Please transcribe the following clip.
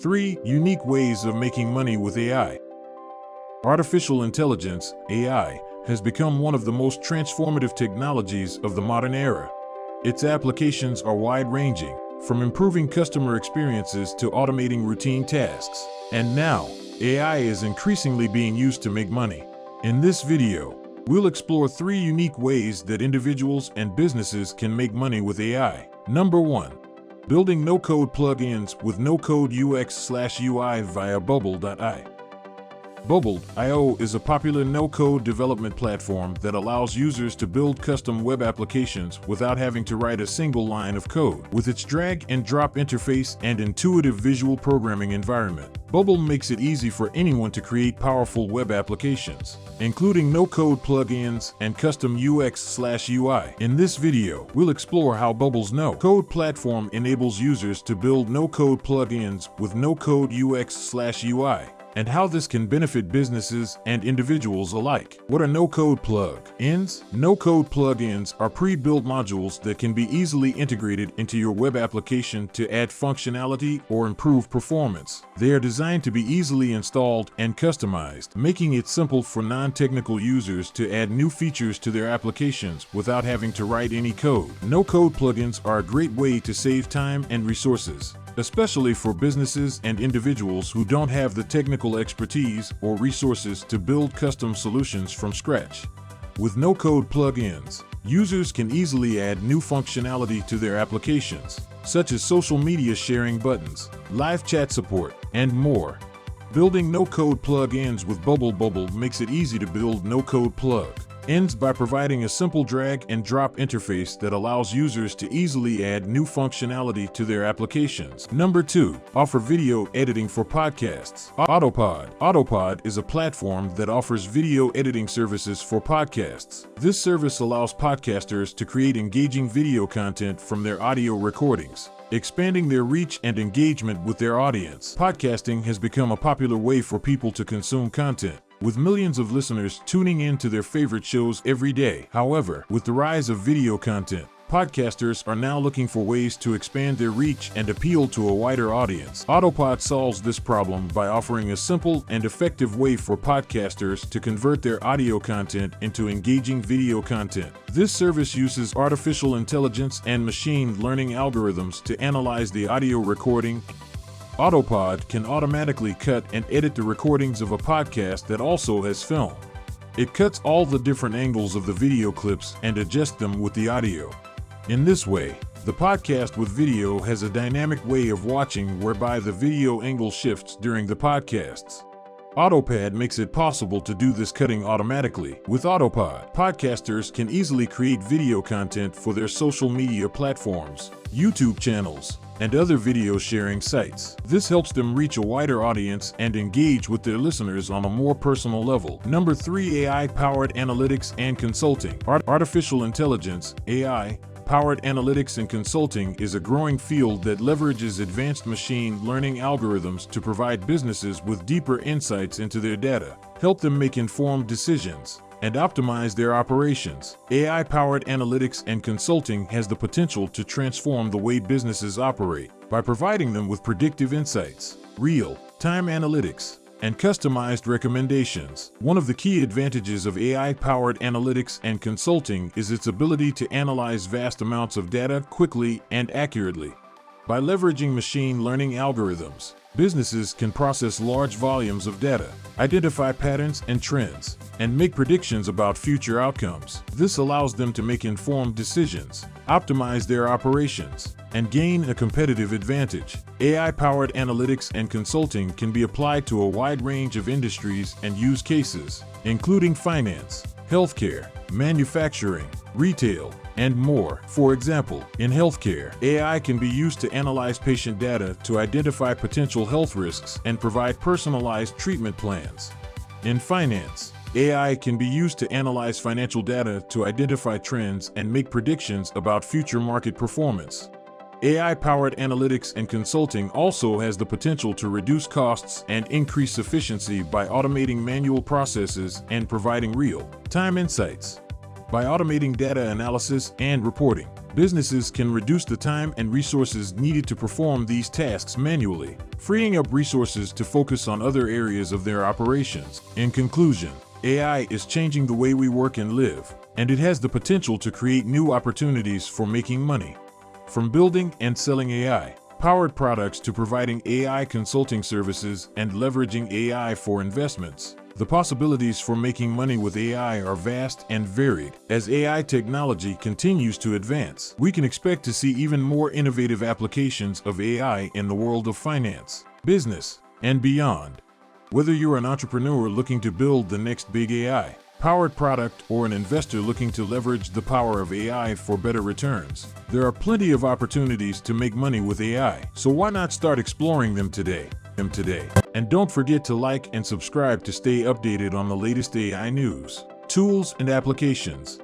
3 Unique Ways of Making Money with AI. Artificial intelligence, AI, has become one of the most transformative technologies of the modern era. Its applications are wide-ranging, from improving customer experiences to automating routine tasks. And now, AI is increasingly being used to make money. In this video, we'll explore 3 unique ways that individuals and businesses can make money with AI. Number 1. Building no-code plugins with no-code UX/UI via Bubble.io. Bubble.io is a popular no-code development platform that allows users to build custom web applications without having to write a single line of code. With its drag-and-drop interface and intuitive visual programming environment, Bubble makes it easy for anyone to create powerful web applications, including no-code plugins and custom UX/UI. In this video, we'll explore how Bubble's no-code platform enables users to build no-code plugins with no-code UX/UI, and how this can benefit businesses and individuals alike. What are no-code plug-ins? No-code plug-ins are pre-built modules that can be easily integrated into your web application to add functionality or improve performance. They are designed to be easily installed and customized, making it simple for non-technical users to add new features to their applications without having to write any code. No-code plugins are a great way to save time and resources, especially for businesses and individuals who don't have the technical expertise or resources to build custom solutions from scratch. With no-code plugins, users can easily add new functionality to their applications, such as social media sharing buttons, live chat support, and more. Building no-code plugins with Bubble makes it easy to build no-code plug-ins by providing a simple drag-and-drop interface that allows users to easily add new functionality to their applications. Number 2. Offer video editing for podcasts. Autopod is a platform that offers video editing services for podcasts. This service allows podcasters to create engaging video content from their audio recordings, expanding their reach and engagement with their audience. Podcasting has become a popular way for people to consume content, with millions of listeners tuning in to their favorite shows every day. However, with the rise of video content, podcasters are now looking for ways to expand their reach and appeal to a wider audience. Autopod solves this problem by offering a simple and effective way for podcasters to convert their audio content into engaging video content. This service uses artificial intelligence and machine learning algorithms to analyze the audio recording. Autopod can automatically cut and edit the recordings of a podcast that also has film. It cuts all the different angles of the video clips and adjusts them with the audio. In this way, the podcast with video has a dynamic way of watching whereby the video angle shifts during the podcasts. Autopod makes it possible to do this cutting automatically. With Autopod, podcasters can easily create video content for their social media platforms, YouTube channels, and other video sharing sites. This helps them reach a wider audience and engage with their listeners on a more personal level. Number 3. AI-powered analytics and consulting. Artificial intelligence, AI, powered analytics and consulting is a growing field that leverages advanced machine learning algorithms to provide businesses with deeper insights into their data, help them make informed decisions, and optimize their operations. AI-powered analytics and consulting has the potential to transform the way businesses operate by providing them with predictive insights, real-time analytics, and customized recommendations. One of the key advantages of AI-powered analytics and consulting is its ability to analyze vast amounts of data quickly and accurately. By leveraging machine learning algorithms, businesses can process large volumes of data, identify patterns and trends, and make predictions about future outcomes. This allows them to make informed decisions, optimize their operations, and gain a competitive advantage. AI-powered analytics and consulting can be applied to a wide range of industries and use cases, including finance, healthcare, manufacturing, retail, and more. For example, in healthcare, AI can be used to analyze patient data to identify potential health risks and provide personalized treatment plans. In finance, AI can be used to analyze financial data to identify trends and make predictions about future market performance. AI-powered analytics and consulting also has the potential to reduce costs and increase efficiency by automating manual processes and providing real-time insights. By automating data analysis and reporting, Businesses can reduce the time and resources needed to perform these tasks manually, freeing up resources to focus on other areas of their operations. In conclusion, AI is changing the way we work and live, and it has the potential to create new opportunities for making money. From building and selling AI-powered products to providing AI consulting services and leveraging AI for investments, the possibilities for making money with AI are vast and varied. As AI technology continues to advance, we can expect to see even more innovative applications of AI in the world of finance, business, and beyond. Whether you're an entrepreneur looking to build the next big AI-powered product or an investor looking to leverage the power of AI for better returns, there are plenty of opportunities to make money with AI. So why not start exploring them today? And don't forget to like and subscribe to stay updated on the latest AI news, tools, and applications.